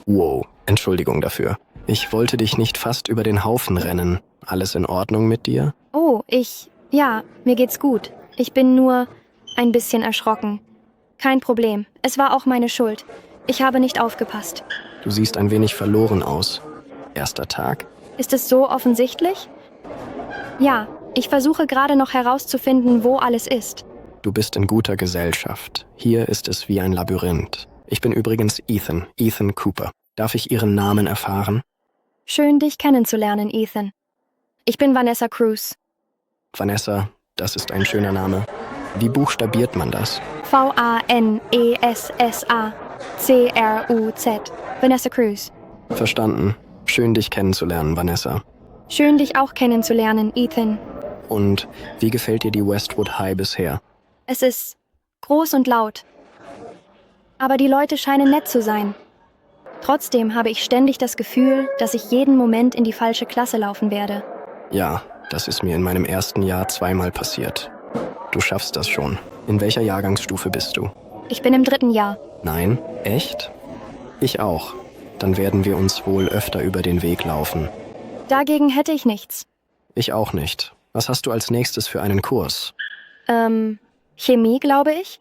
Wow, Entschuldigung dafür. Ich wollte dich nicht fast über den Haufen rennen. Alles in Ordnung mit dir? Oh, ja, mir geht's gut. Ich bin nur ein bisschen erschrocken. Kein Problem, es war auch meine Schuld. Ich habe nicht aufgepasst. Du siehst ein wenig verloren aus. Erster Tag? Ist es so offensichtlich? Ja, ich versuche gerade noch herauszufinden, wo alles ist. Du bist in guter Gesellschaft. Hier ist es wie ein Labyrinth. Ich bin übrigens Ethan Cooper. Darf ich Ihren Namen erfahren? Schön, dich kennenzulernen, Ethan. Ich bin Vanessa Cruz. Vanessa, das ist ein schöner Name. Wie buchstabiert man das? Vanessa-Cruz. Vanessa Cruz. Verstanden. Schön, dich kennenzulernen, Vanessa. Schön, dich auch kennenzulernen, Ethan. Und wie gefällt dir die Westwood High bisher? Es ist groß und laut. Aber die Leute scheinen nett zu sein. Trotzdem habe ich ständig das Gefühl, dass ich jeden Moment in die falsche Klasse laufen werde. Ja, das ist mir in meinem ersten Jahr zweimal passiert. Du schaffst das schon. In welcher Jahrgangsstufe bist du? Ich bin im 3. Jahr. Nein? Echt? Ich auch. Dann werden wir uns wohl öfter über den Weg laufen. Dagegen hätte ich nichts. Ich auch nicht. Was hast du als nächstes für einen Kurs? Chemie, glaube ich.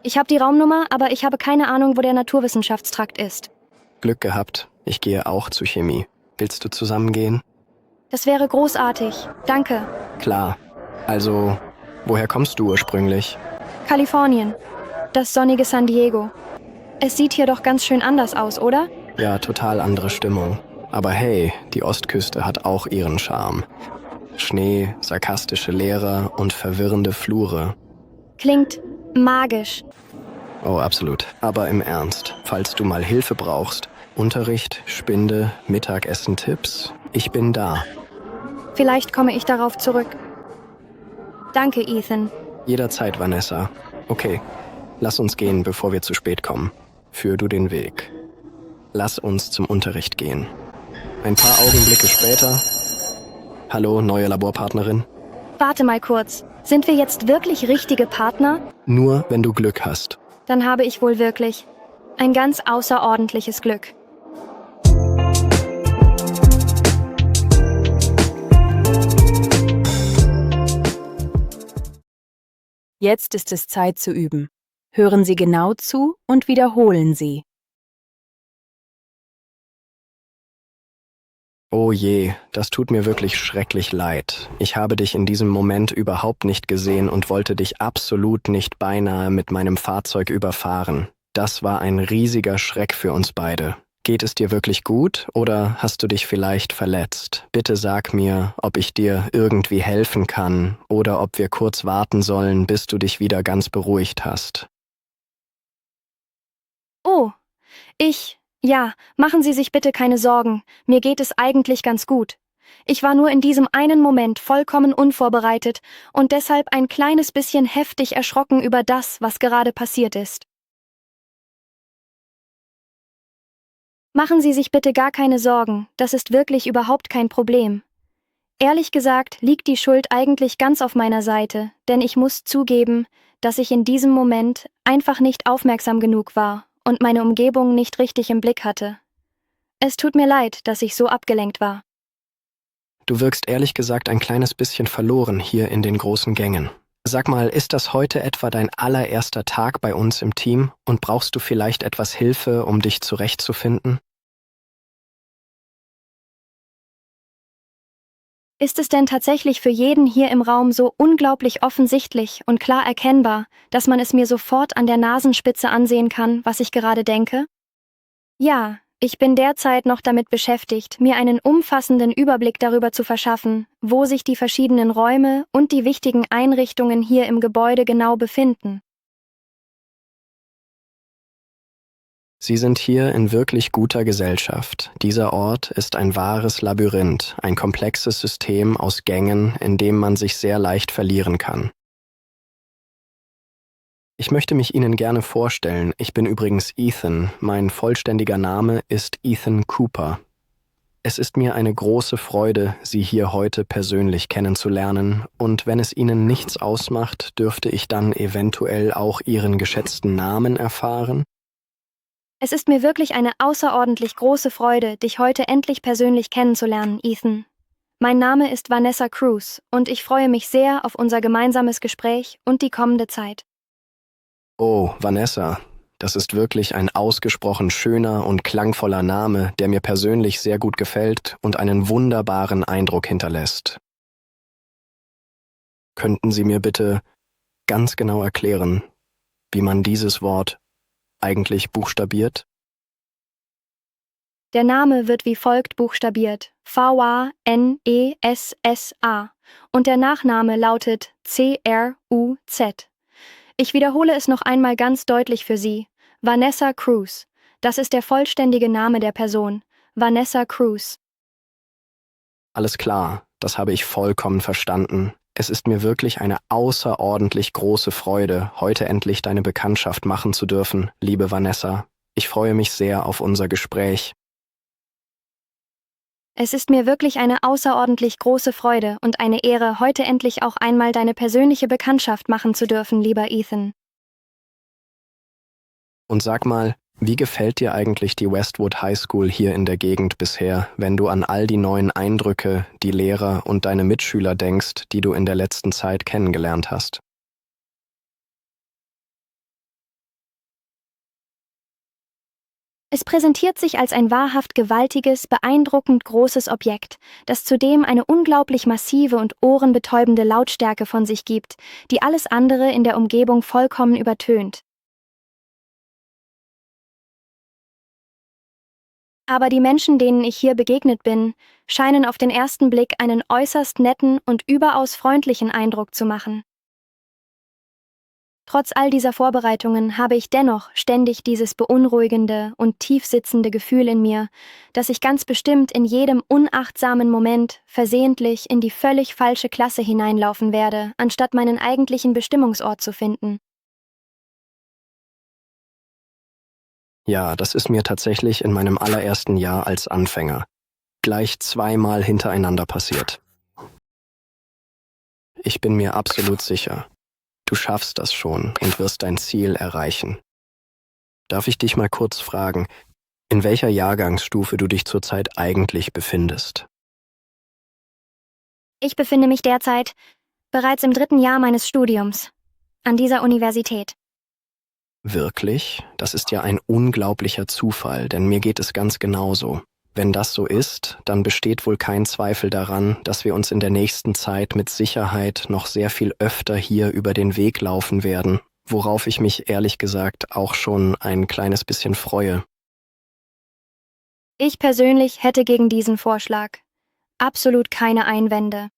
Ich habe die Raumnummer, aber ich habe keine Ahnung, wo der Naturwissenschaftstrakt ist. Glück gehabt. Ich gehe auch zu Chemie. Willst du zusammen gehen? Das wäre großartig. Danke. Klar. Also, woher kommst du ursprünglich? Kalifornien. Das sonnige San Diego. Es sieht hier doch ganz schön anders aus, oder? Ja, total andere Stimmung. Aber hey, die Ostküste hat auch ihren Charme. Schnee, sarkastische Lehrer und verwirrende Flure. Klingt magisch. Oh, absolut. Aber im Ernst, falls du mal Hilfe brauchst, Unterricht, Spinde, Mittagessen, Tipps, ich bin da. Vielleicht komme ich darauf zurück. Danke, Ethan. Jederzeit, Vanessa. Okay, lass uns gehen, bevor wir zu spät kommen. Führ du den Weg. Lass uns zum Unterricht gehen. Ein paar Augenblicke später. Hallo, neue Laborpartnerin. Warte mal kurz. Sind wir jetzt wirklich richtige Partner? Nur, wenn du Glück hast. Dann habe ich wohl wirklich ein ganz außerordentliches Glück. Jetzt ist es Zeit zu üben. Hören Sie genau zu und wiederholen Sie. Oh je, das tut mir wirklich schrecklich leid. Ich habe dich in diesem Moment überhaupt nicht gesehen und wollte dich absolut nicht beinahe mit meinem Fahrzeug überfahren. Das war ein riesiger Schreck für uns beide. Geht es dir wirklich gut oder hast du dich vielleicht verletzt? Bitte sag mir, ob ich dir irgendwie helfen kann oder ob wir kurz warten sollen, bis du dich wieder ganz beruhigt hast. Oh, ja, machen Sie sich bitte keine Sorgen. Mir geht es eigentlich ganz gut. Ich war nur in diesem einen Moment vollkommen unvorbereitet und deshalb ein kleines bisschen heftig erschrocken über das, was gerade passiert ist. Machen Sie sich bitte gar keine Sorgen, das ist wirklich überhaupt kein Problem. Ehrlich gesagt liegt die Schuld eigentlich ganz auf meiner Seite, denn ich muss zugeben, dass ich in diesem Moment einfach nicht aufmerksam genug war und meine Umgebung nicht richtig im Blick hatte. Es tut mir leid, dass ich so abgelenkt war. Du wirkst ehrlich gesagt ein kleines bisschen verloren hier in den großen Gängen. Sag mal, ist das heute etwa dein allererster Tag bei uns im Team und brauchst du vielleicht etwas Hilfe, um dich zurechtzufinden? Ist es denn tatsächlich für jeden hier im Raum so unglaublich offensichtlich und klar erkennbar, dass man es mir sofort an der Nasenspitze ansehen kann, was ich gerade denke? Ja, ich bin derzeit noch damit beschäftigt, mir einen umfassenden Überblick darüber zu verschaffen, wo sich die verschiedenen Räume und die wichtigen Einrichtungen hier im Gebäude genau befinden. Sie sind hier in wirklich guter Gesellschaft. Dieser Ort ist ein wahres Labyrinth, ein komplexes System aus Gängen, in dem man sich sehr leicht verlieren kann. Ich möchte mich Ihnen gerne vorstellen. Ich bin übrigens Ethan. Mein vollständiger Name ist Ethan Cooper. Es ist mir eine große Freude, Sie hier heute persönlich kennenzulernen, und wenn es Ihnen nichts ausmacht, dürfte ich dann eventuell auch Ihren geschätzten Namen erfahren? Es ist mir wirklich eine außerordentlich große Freude, dich heute endlich persönlich kennenzulernen, Ethan. Mein Name ist Vanessa Cruz und ich freue mich sehr auf unser gemeinsames Gespräch und die kommende Zeit. Oh, Vanessa, das ist wirklich ein ausgesprochen schöner und klangvoller Name, der mir persönlich sehr gut gefällt und einen wunderbaren Eindruck hinterlässt. Könnten Sie mir bitte ganz genau erklären, wie man dieses Wort eigentlich buchstabiert? Der Name wird wie folgt buchstabiert: Vanessa und der Nachname lautet Cruz. Ich wiederhole es noch einmal ganz deutlich für Sie. Vanessa Cruz. Das ist der vollständige Name der Person. Vanessa Cruz. Alles klar, das habe ich vollkommen verstanden. Es ist mir wirklich eine außerordentlich große Freude, heute endlich deine Bekanntschaft machen zu dürfen, liebe Vanessa. Ich freue mich sehr auf unser Gespräch. Es ist mir wirklich eine außerordentlich große Freude und eine Ehre, heute endlich auch einmal deine persönliche Bekanntschaft machen zu dürfen, lieber Ethan. Und sag mal, wie gefällt dir eigentlich die Westwood High School hier in der Gegend bisher, wenn du an all die neuen Eindrücke, die Lehrer und deine Mitschüler denkst, die du in der letzten Zeit kennengelernt hast? Es präsentiert sich als ein wahrhaft gewaltiges, beeindruckend großes Objekt, das zudem eine unglaublich massive und ohrenbetäubende Lautstärke von sich gibt, die alles andere in der Umgebung vollkommen übertönt. Aber die Menschen, denen ich hier begegnet bin, scheinen auf den ersten Blick einen äußerst netten und überaus freundlichen Eindruck zu machen. Trotz all dieser Vorbereitungen habe ich dennoch ständig dieses beunruhigende und tiefsitzende Gefühl in mir, dass ich ganz bestimmt in jedem unachtsamen Moment versehentlich in die völlig falsche Klasse hineinlaufen werde, anstatt meinen eigentlichen Bestimmungsort zu finden. Ja, das ist mir tatsächlich in meinem allerersten Jahr als Anfänger gleich zweimal hintereinander passiert. Ich bin mir absolut sicher, du schaffst das schon und wirst dein Ziel erreichen. Darf ich dich mal kurz fragen, in welcher Jahrgangsstufe du dich zurzeit eigentlich befindest? Ich befinde mich derzeit bereits im 3. Jahr meines Studiums an dieser Universität. Wirklich? Das ist ja ein unglaublicher Zufall, denn mir geht es ganz genauso. Wenn das so ist, dann besteht wohl kein Zweifel daran, dass wir uns in der nächsten Zeit mit Sicherheit noch sehr viel öfter hier über den Weg laufen werden, worauf ich mich ehrlich gesagt auch schon ein kleines bisschen freue. Ich persönlich hätte gegen diesen Vorschlag absolut keine Einwände.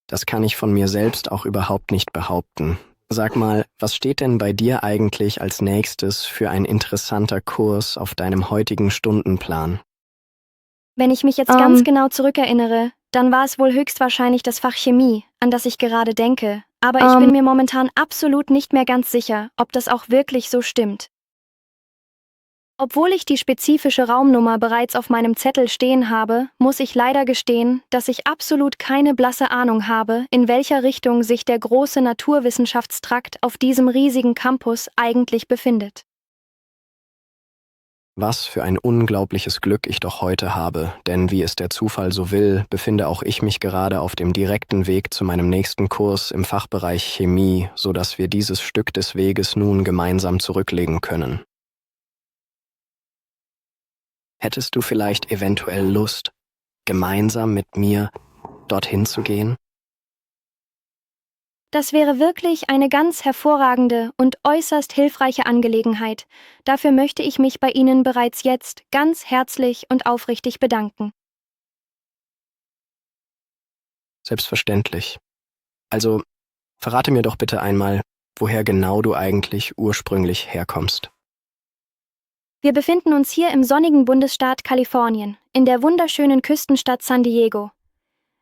Das kann ich von mir selbst auch überhaupt nicht behaupten. Sag mal, was steht denn bei dir eigentlich als nächstes für ein interessanter Kurs auf deinem heutigen Stundenplan? Wenn ich mich jetzt ganz genau zurückerinnere, dann war es wohl höchstwahrscheinlich das Fach Chemie, an das ich gerade denke, aber ich bin mir momentan absolut nicht mehr ganz sicher, ob das auch wirklich so stimmt. Obwohl ich die spezifische Raumnummer bereits auf meinem Zettel stehen habe, muss ich leider gestehen, dass ich absolut keine blasse Ahnung habe, in welcher Richtung sich der große Naturwissenschaftstrakt auf diesem riesigen Campus eigentlich befindet. Was für ein unglaubliches Glück ich doch heute habe, denn wie es der Zufall so will, befinde auch ich mich gerade auf dem direkten Weg zu meinem nächsten Kurs im Fachbereich Chemie, so dass wir dieses Stück des Weges nun gemeinsam zurücklegen können. Hättest du vielleicht eventuell Lust, gemeinsam mit mir dorthin zu gehen? Das wäre wirklich eine ganz hervorragende und äußerst hilfreiche Angelegenheit. Dafür möchte ich mich bei Ihnen bereits jetzt ganz herzlich und aufrichtig bedanken. Selbstverständlich. Also, verrate mir doch bitte einmal, woher genau du eigentlich ursprünglich herkommst. Wir befinden uns hier im sonnigen Bundesstaat Kalifornien, in der wunderschönen Küstenstadt San Diego.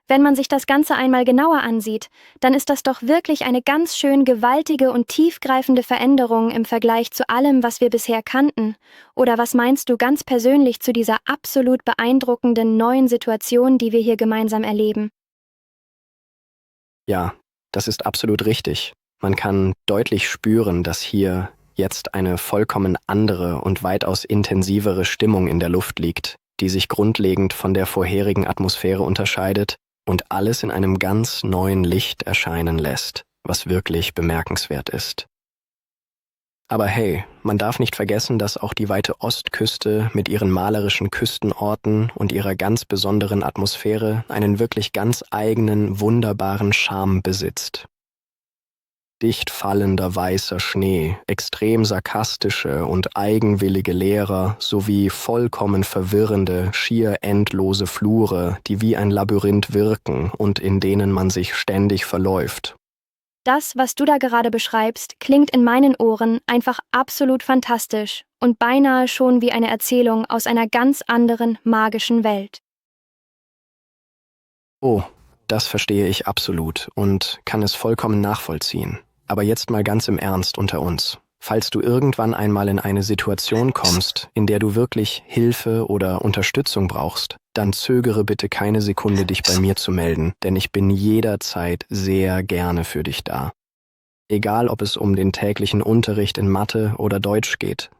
Wenn man sich das Ganze einmal genauer ansieht, dann ist das doch wirklich eine ganz schön gewaltige und tiefgreifende Veränderung im Vergleich zu allem, was wir bisher kannten. Oder was meinst du ganz persönlich zu dieser absolut beeindruckenden neuen Situation, die wir hier gemeinsam erleben? Ja, das ist absolut richtig. Man kann deutlich spüren, dass hier jetzt eine vollkommen andere und weitaus intensivere Stimmung in der Luft liegt, die sich grundlegend von der vorherigen Atmosphäre unterscheidet und alles in einem ganz neuen Licht erscheinen lässt, was wirklich bemerkenswert ist. Aber hey, man darf nicht vergessen, dass auch die weite Ostküste mit ihren malerischen Küstenorten und ihrer ganz besonderen Atmosphäre einen wirklich ganz eigenen, wunderbaren Charme besitzt. Dicht fallender weißer Schnee, extrem sarkastische und eigenwillige Lehrer sowie vollkommen verwirrende, schier endlose Flure, die wie ein Labyrinth wirken und in denen man sich ständig verläuft. Das, was du da gerade beschreibst, klingt in meinen Ohren einfach absolut fantastisch und beinahe schon wie eine Erzählung aus einer ganz anderen, magischen Welt. Oh, das verstehe ich absolut und kann es vollkommen nachvollziehen. Aber jetzt mal ganz im Ernst unter uns. Falls du irgendwann einmal in eine Situation kommst, in der du wirklich Hilfe oder Unterstützung brauchst, dann zögere bitte keine Sekunde, dich bei mir zu melden, denn ich bin jederzeit sehr gerne für dich da. Egal, ob es um den täglichen Unterricht in Mathe oder Deutsch geht,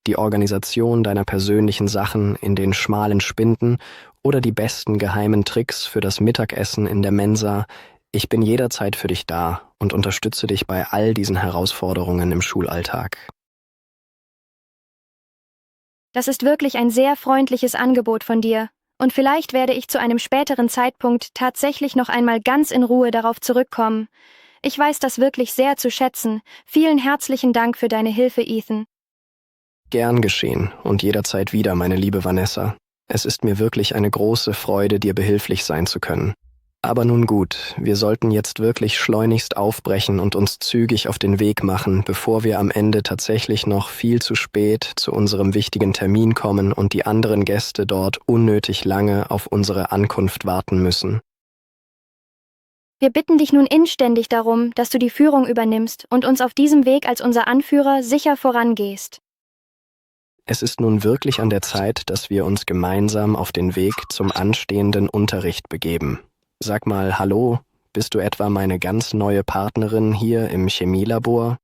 die Organisation deiner persönlichen Sachen in den schmalen Spinden oder die besten geheimen Tricks für das Mittagessen in der Mensa, ich bin jederzeit für dich da und unterstütze dich bei all diesen Herausforderungen im Schulalltag. Das ist wirklich ein sehr freundliches Angebot von dir, und vielleicht werde ich zu einem späteren Zeitpunkt tatsächlich noch einmal ganz in Ruhe darauf zurückkommen. Ich weiß das wirklich sehr zu schätzen. Vielen herzlichen Dank für deine Hilfe, Ethan. Gern geschehen und jederzeit wieder, meine liebe Vanessa. Es ist mir wirklich eine große Freude, dir behilflich sein zu können. Aber nun gut, wir sollten jetzt wirklich schleunigst aufbrechen und uns zügig auf den Weg machen, bevor wir am Ende tatsächlich noch viel zu spät zu unserem wichtigen Termin kommen und die anderen Gäste dort unnötig lange auf unsere Ankunft warten müssen. Wir bitten dich nun inständig darum, dass du die Führung übernimmst und uns auf diesem Weg als unser Anführer sicher vorangehst. Es ist nun wirklich an der Zeit, dass wir uns gemeinsam auf den Weg zum anstehenden Unterricht begeben. Sag mal, hallo, bist du etwa meine ganz neue Partnerin hier im Chemielabor?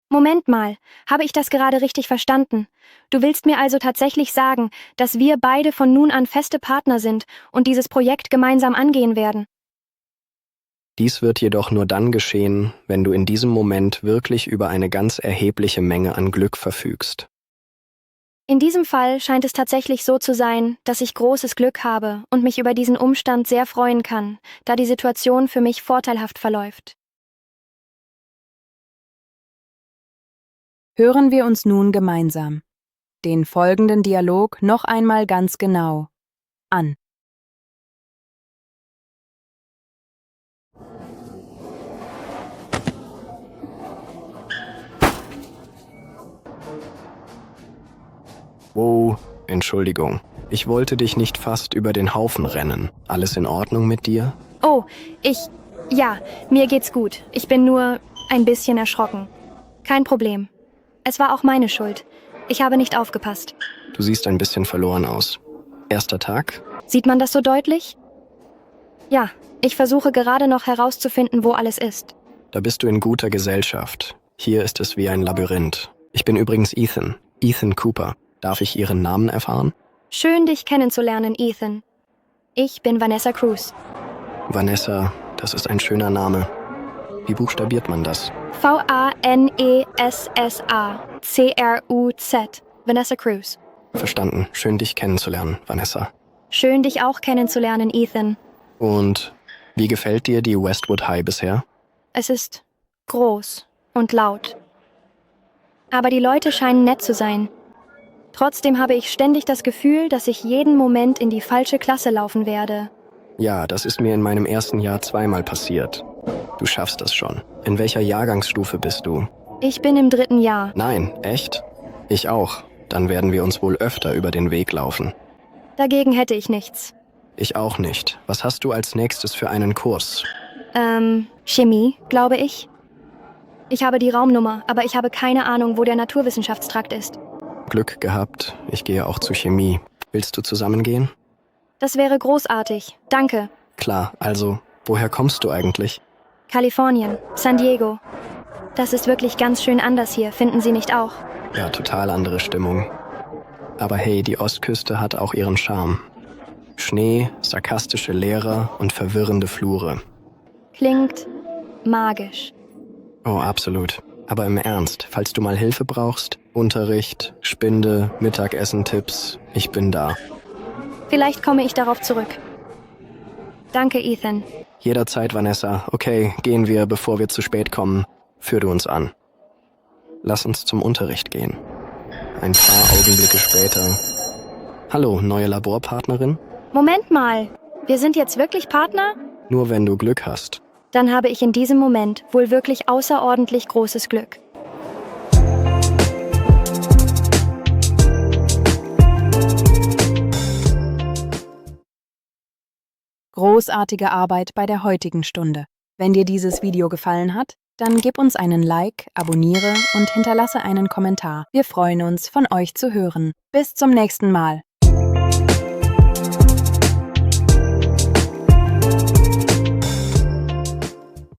Moment mal, habe ich das gerade richtig verstanden? Du willst mir also tatsächlich sagen, dass wir beide von nun an feste Partner sind und dieses Projekt gemeinsam angehen werden? Dies wird jedoch nur dann geschehen, wenn du in diesem Moment wirklich über eine ganz erhebliche Menge an Glück verfügst. In diesem Fall scheint es tatsächlich so zu sein, dass ich großes Glück habe und mich über diesen Umstand sehr freuen kann, da die Situation für mich vorteilhaft verläuft. Hören wir uns nun gemeinsam den folgenden Dialog noch einmal ganz genau an. Wow, Entschuldigung. Ich wollte dich nicht fast über den Haufen rennen. Alles in Ordnung mit dir? Oh, ja, mir geht's gut. Ich bin nur ein bisschen erschrocken. Kein Problem. Es war auch meine Schuld. Ich habe nicht aufgepasst. Du siehst ein bisschen verloren aus. Erster Tag? Sieht man das so deutlich? Ja, ich versuche gerade noch herauszufinden, wo alles ist. Da bist du in guter Gesellschaft. Hier ist es wie ein Labyrinth. Ich bin übrigens Ethan Cooper. Darf ich Ihren Namen erfahren? Schön, dich kennenzulernen, Ethan. Ich bin Vanessa Cruz. Vanessa, das ist ein schöner Name. Wie buchstabiert man das? Vanessa-Cruz. Vanessa Cruz. Verstanden. Schön, dich kennenzulernen, Vanessa. Schön, dich auch kennenzulernen, Ethan. Und wie gefällt dir die Westwood High bisher? Es ist groß und laut. Aber die Leute scheinen nett zu sein. Trotzdem habe ich ständig das Gefühl, dass ich jeden Moment in die falsche Klasse laufen werde. Ja, das ist mir in meinem ersten Jahr zweimal passiert. Du schaffst das schon. In welcher Jahrgangsstufe bist du? Ich bin im 3. Jahr. Nein, echt? Ich auch. Dann werden wir uns wohl öfter über den Weg laufen. Dagegen hätte ich nichts. Ich auch nicht. Was hast du als nächstes für einen Kurs? Chemie, glaube ich. Ich habe die Raumnummer, aber ich habe keine Ahnung, wo der Naturwissenschaftstrakt ist. Glück gehabt. Ich gehe auch zu Chemie. Willst du zusammengehen? Das wäre großartig. Danke. Klar, also, woher kommst du eigentlich? Kalifornien, San Diego. Das ist wirklich ganz schön anders hier, finden Sie nicht auch? Ja, total andere Stimmung. Aber hey, die Ostküste hat auch ihren Charme. Schnee, sarkastische Lehrer und verwirrende Flure. Klingt magisch. Oh, absolut. Aber im Ernst, falls du mal Hilfe brauchst, Unterricht, Spinde, Mittagessen-Tipps, ich bin da. Vielleicht komme ich darauf zurück. Danke, Ethan. Jederzeit, Vanessa. Okay, gehen wir, bevor wir zu spät kommen. Führ du uns an. Lass uns zum Unterricht gehen. Ein paar Augenblicke später. Hallo, neue Laborpartnerin? Moment mal. Wir sind jetzt wirklich Partner? Nur wenn du Glück hast. Dann habe ich in diesem Moment wohl wirklich außerordentlich großes Glück. Großartige Arbeit bei der heutigen Stunde. Wenn dir dieses Video gefallen hat, dann gib uns einen Like, abonniere und hinterlasse einen Kommentar. Wir freuen uns, von euch zu hören. Bis zum nächsten Mal.